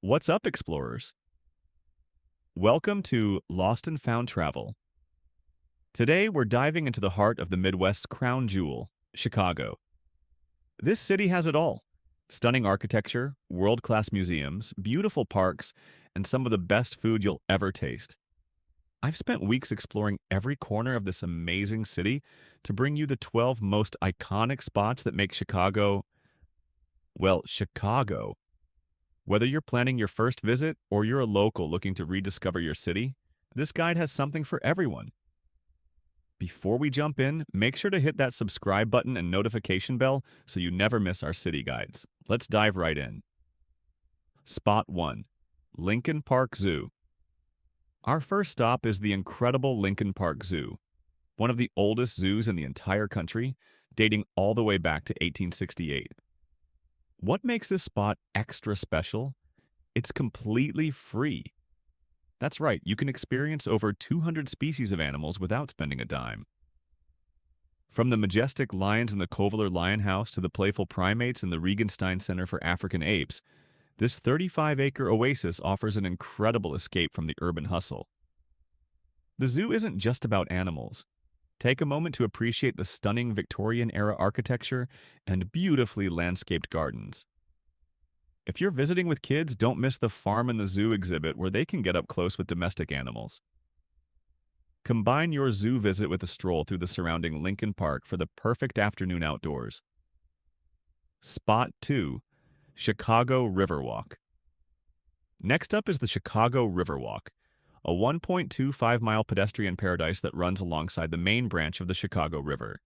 What's up, explorers? Welcome to Lost and Found Travel. Today, we're diving into the heart of the Midwest's crown jewel, Chicago. This city has it all: stunning architecture, world class museums, beautiful parks, and some of the best food you'll ever taste. I've spent weeks exploring every corner of this amazing city to bring you the 12 most iconic spots that make Chicago, well, Chicago. Whether you're planning your first visit or you're a local looking to rediscover your city, this guide has something for everyone. Before we jump in, make sure to hit that subscribe button and notification bell so you never miss our city guides. Let's dive right in. Spot 1. Lincoln Park Zoo. Our first stop is the incredible Lincoln Park Zoo, one of the oldest zoos in the entire country, dating all the way back to 1868. What makes this spot extra special? It's completely free. That's right, you can experience over 200 species of animals without spending a dime. From the majestic lions in the Kovalar Lion House to the playful primates in the Regenstein Center for African Apes, this 35-acre oasis offers an incredible escape from the urban hustle. The zoo isn't just about animals. Take a moment to appreciate the stunning Victorian-era architecture and beautifully landscaped gardens. If you're visiting with kids, don't miss the Farm in the Zoo exhibit where they can get up close with domestic animals. Combine your zoo visit with a stroll through the surrounding Lincoln Park for the perfect afternoon outdoors. Spot 2. Chicago Riverwalk. Next up is the Chicago Riverwalk, a 1.25-mile pedestrian paradise that runs alongside the main branch of the Chicago River.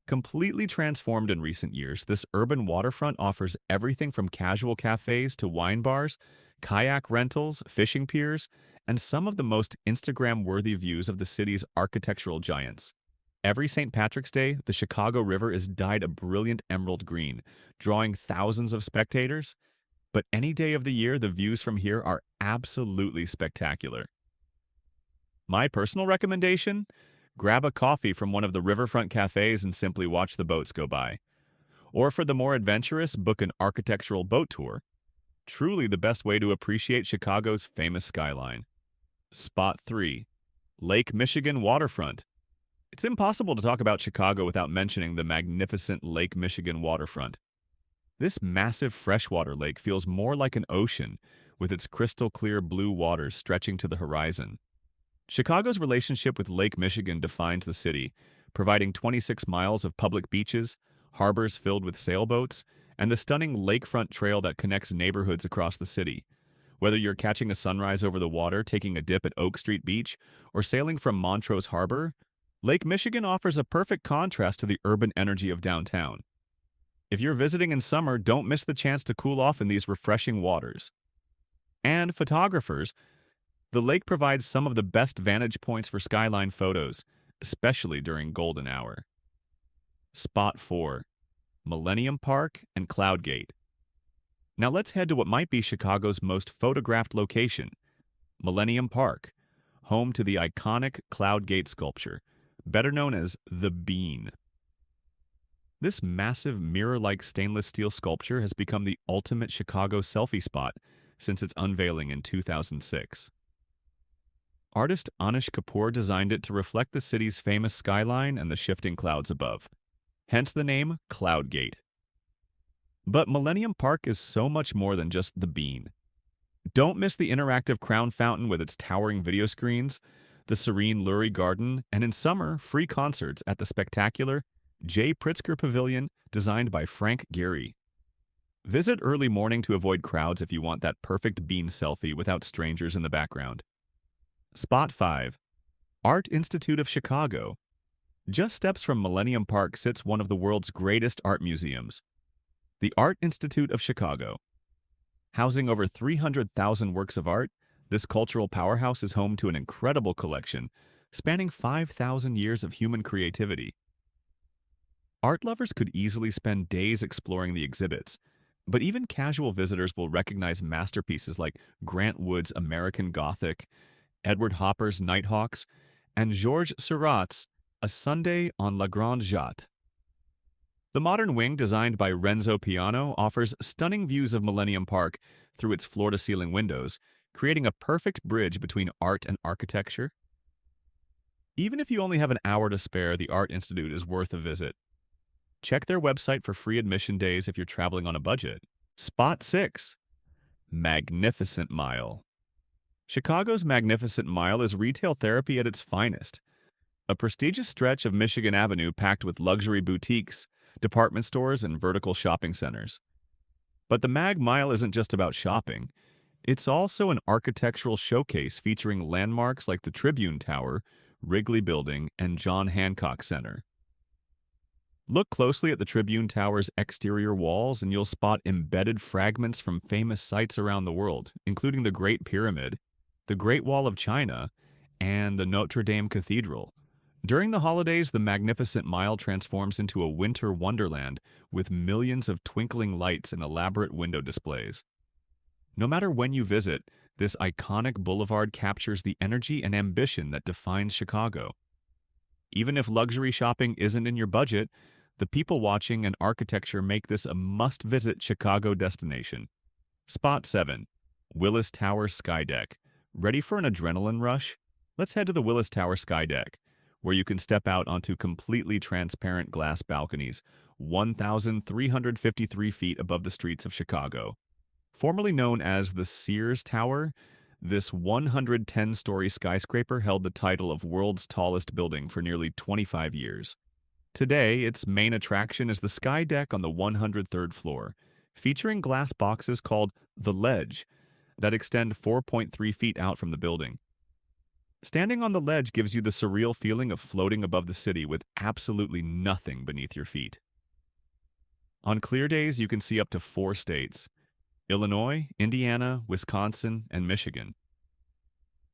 Completely transformed in recent years, this urban waterfront offers everything from casual cafes to wine bars, kayak rentals, fishing piers, and some of the most Instagram-worthy views of the city's architectural giants. Every St. Patrick's Day, the Chicago River is dyed a brilliant emerald green, drawing thousands of spectators. But any day of the year, the views from here are absolutely spectacular. My personal recommendation? Grab a coffee from one of the riverfront cafes and simply watch the boats go by. Or for the more adventurous, book an architectural boat tour. Truly the best way to appreciate Chicago's famous skyline. Spot 3. Lake Michigan Waterfront. It's impossible to talk about Chicago without mentioning the magnificent Lake Michigan waterfront. This massive freshwater lake feels more like an ocean, with its crystal-clear blue waters stretching to the horizon. Chicago's relationship with Lake Michigan defines the city, providing 26 miles of public beaches, harbors filled with sailboats, and the stunning lakefront trail that connects neighborhoods across the city. Whether you're catching a sunrise over the water, taking a dip at Oak Street Beach, or sailing from Montrose Harbor, Lake Michigan offers a perfect contrast to the urban energy of downtown. If you're visiting in summer, don't miss the chance to cool off in these refreshing waters. And photographers, the lake provides some of the best vantage points for skyline photos, especially during golden hour. Spot 4. Millennium Park and Cloud Gate. Now let's head to what might be Chicago's most photographed location, Millennium Park, home to the iconic Cloud Gate sculpture, better known as the Bean. This massive mirror-like stainless steel sculpture has become the ultimate Chicago selfie spot since its unveiling in 2006. Artist Anish Kapoor designed it to reflect the city's famous skyline and the shifting clouds above, hence the name Cloud Gate. But Millennium Park is so much more than just the Bean. Don't miss the interactive Crown Fountain with its towering video screens, the serene Lurie Garden, and in summer, free concerts at the spectacular J. Pritzker Pavilion, designed by Frank Gehry. Visit early morning to avoid crowds if you want that perfect bean selfie without strangers in the background. Spot 5. Art Institute of Chicago. Just steps from Millennium Park sits one of the world's greatest art museums, the Art Institute of Chicago. Housing over 300,000 works of art, this cultural powerhouse is home to an incredible collection spanning 5,000 years of human creativity. Art lovers could easily spend days exploring the exhibits, but even casual visitors will recognize masterpieces like Grant Wood's American Gothic, Edward Hopper's Nighthawks, and Georges Seurat's A Sunday on La Grande Jatte. The modern wing, designed by Renzo Piano, offers stunning views of Millennium Park through its floor-to-ceiling windows, creating a perfect bridge between art and architecture. Even if you only have an hour to spare, the Art Institute is worth a visit. Check their website for free admission days if you're traveling on a budget. Spot 6. Magnificent Mile. Chicago's Magnificent Mile is retail therapy at its finest. A prestigious stretch of Michigan Avenue packed with luxury boutiques, department stores, and vertical shopping centers. But the Mag Mile isn't just about shopping. It's also an architectural showcase featuring landmarks like the Tribune Tower, Wrigley Building, and John Hancock Center. Look closely at the Tribune Tower's exterior walls and you'll spot embedded fragments from famous sites around the world, including the Great Pyramid, the Great Wall of China, and the Notre Dame Cathedral. During the holidays, the Magnificent Mile transforms into a winter wonderland with millions of twinkling lights and elaborate window displays. No matter when you visit, this iconic boulevard captures the energy and ambition that defines Chicago. Even if luxury shopping isn't in your budget, the people watching and architecture make this a must-visit Chicago destination. Spot 7. Willis Tower Skydeck. Ready for an adrenaline rush? Let's head to the Willis Tower Skydeck, where you can step out onto completely transparent glass balconies, 1,353 feet above the streets of Chicago. Formerly known as the Sears Tower, this 110-story skyscraper held the title of world's tallest building for nearly 25 years. Today, its main attraction is the sky deck on the 103rd floor, featuring glass boxes called The Ledge that extend 4.3 feet out from the building. Standing on the ledge gives you the surreal feeling of floating above the city with absolutely nothing beneath your feet. On clear days, you can see up to 4 states: Illinois, Indiana, Wisconsin, and Michigan.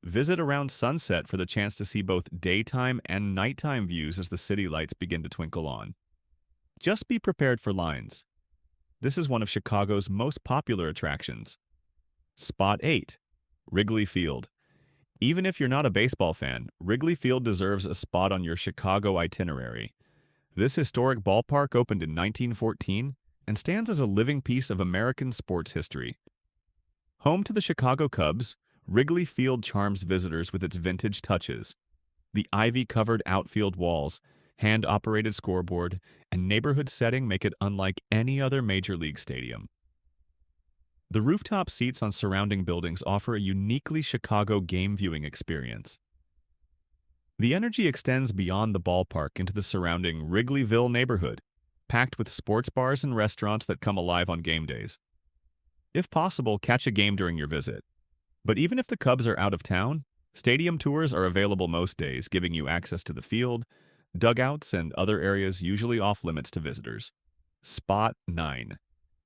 Visit around sunset for the chance to see both daytime and nighttime views as the city lights begin to twinkle on. Just be prepared for lines. This is one of Chicago's most popular attractions. Spot 8. Wrigley Field. Even if you're not a baseball fan, Wrigley Field deserves a spot on your Chicago itinerary. This historic ballpark opened in 1914 and stands as a living piece of American sports history. Home to the Chicago Cubs, Wrigley Field charms visitors with its vintage touches. The ivy-covered outfield walls, hand-operated scoreboard, and neighborhood setting make it unlike any other major league stadium. The rooftop seats on surrounding buildings offer a uniquely Chicago game viewing experience. The energy extends beyond the ballpark into the surrounding Wrigleyville neighborhood, packed with sports bars and restaurants that come alive on game days. If possible, catch a game during your visit. But even if the Cubs are out of town, stadium tours are available most days, giving you access to the field, dugouts, and other areas usually off-limits to visitors. Spot 9.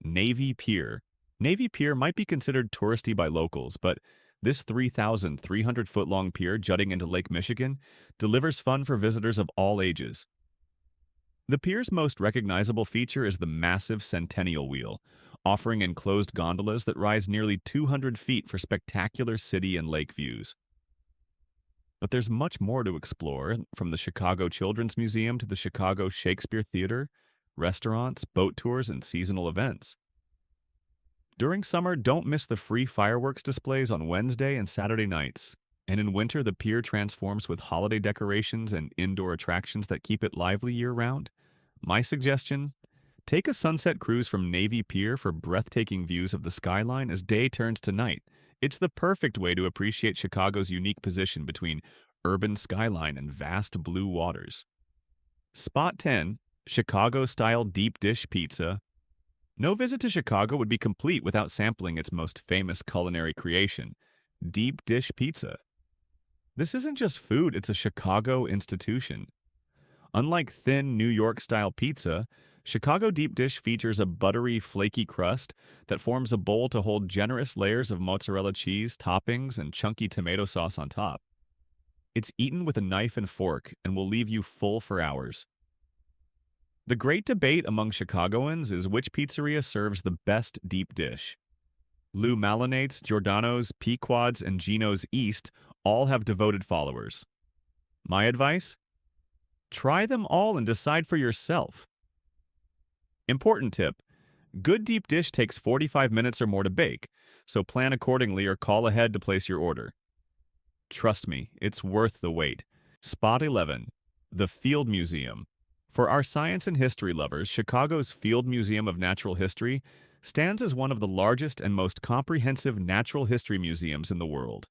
Navy Pier. Navy Pier might be considered touristy by locals, but this 3,300-foot-long pier jutting into Lake Michigan delivers fun for visitors of all ages. The pier's most recognizable feature is the massive Centennial Wheel, offering enclosed gondolas that rise nearly 200 feet for spectacular city and lake views. But there's much more to explore, from the Chicago Children's Museum to the Chicago Shakespeare Theater, restaurants, boat tours, and seasonal events. During summer, don't miss the free fireworks displays on Wednesday and Saturday nights. And in winter, the pier transforms with holiday decorations and indoor attractions that keep it lively year-round. My suggestion? Take a sunset cruise from Navy Pier for breathtaking views of the skyline as day turns to night. It's the perfect way to appreciate Chicago's unique position between urban skyline and vast blue waters. Spot 10. Chicago-style deep dish pizza. No visit to Chicago would be complete without sampling its most famous culinary creation, deep dish pizza. This isn't just food, it's a Chicago institution. Unlike thin New York-style pizza, Chicago deep dish features a buttery, flaky crust that forms a bowl to hold generous layers of mozzarella cheese, toppings, and chunky tomato sauce on top. It's eaten with a knife and fork and will leave you full for hours. The great debate among Chicagoans is which pizzeria serves the best deep dish. Lou Malinate's, Giordano's, Pequod's, and Gino's East all have devoted followers. My advice? Try them all and decide for yourself. Important tip: good deep dish takes 45 minutes or more to bake, so plan accordingly or call ahead to place your order. Trust me, it's worth the wait. Spot 11. The Field Museum. For our science and history lovers, Chicago's Field Museum of Natural History stands as one of the largest and most comprehensive natural history museums in the world.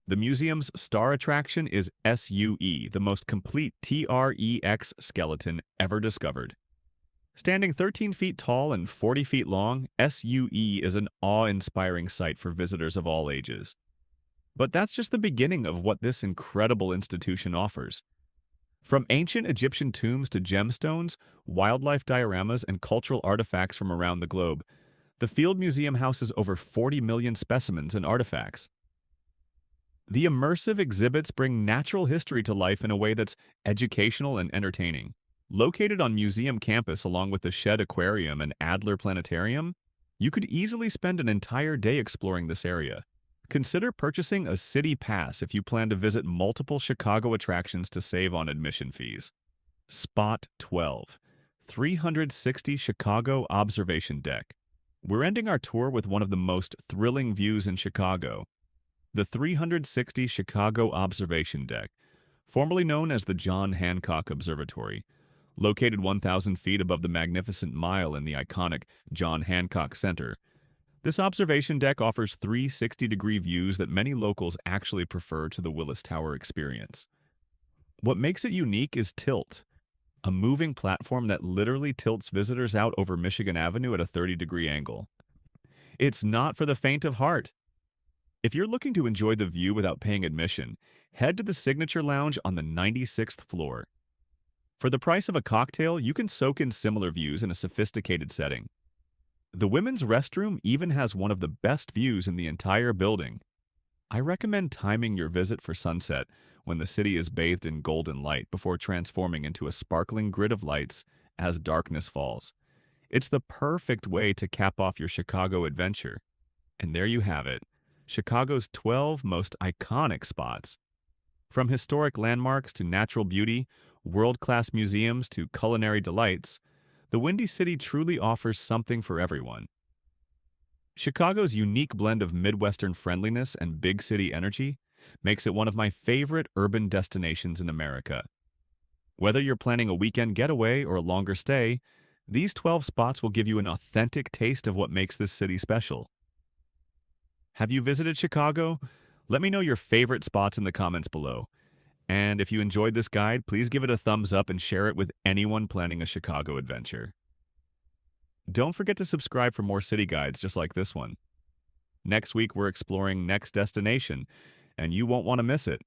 The museum's star attraction is SUE, the most complete TREX skeleton ever discovered. Standing 13 feet tall and 40 feet long, SUE is an awe-inspiring sight for visitors of all ages. But that's just the beginning of what this incredible institution offers. From ancient Egyptian tombs to gemstones, wildlife dioramas, and cultural artifacts from around the globe, the Field Museum houses over 40 million specimens and artifacts. The immersive exhibits bring natural history to life in a way that's educational and entertaining. Located on museum campus along with the Shedd Aquarium and Adler Planetarium, you could easily spend an entire day exploring this area. Consider purchasing a city pass if you plan to visit multiple Chicago attractions to save on admission fees. Spot 12. 360 Chicago Observation Deck. We're ending our tour with one of the most thrilling views in Chicago. The 360 Chicago Observation Deck, formerly known as the John Hancock Observatory, located 1,000 feet above the Magnificent Mile in the iconic John Hancock Center. This observation deck offers 360-degree views that many locals actually prefer to the Willis Tower experience. What makes it unique is Tilt, a moving platform that literally tilts visitors out over Michigan Avenue at a 30-degree angle. It's not for the faint of heart. If you're looking to enjoy the view without paying admission, head to the Signature Lounge on the 96th floor. For the price of a cocktail, you can soak in similar views in a sophisticated setting. The women's restroom even has one of the best views in the entire building. I recommend timing your visit for sunset when the city is bathed in golden light before transforming into a sparkling grid of lights as darkness falls. It's the perfect way to cap off your Chicago adventure. And there you have it, Chicago's 12 most iconic spots. From historic landmarks to natural beauty, world-class museums to culinary delights, the Windy City truly offers something for everyone. Chicago's unique blend of Midwestern friendliness and big city energy makes it one of my favorite urban destinations in America. Whether you're planning a weekend getaway or a longer stay, these 12 spots will give you an authentic taste of what makes this city special. Have you visited Chicago? Let me know your favorite spots in the comments below. And if you enjoyed this guide, please give it a thumbs up and share it with anyone planning a Chicago adventure. Don't forget to subscribe for more city guides just like this one. Next week, we're exploring Next Destination, and you won't want to miss it.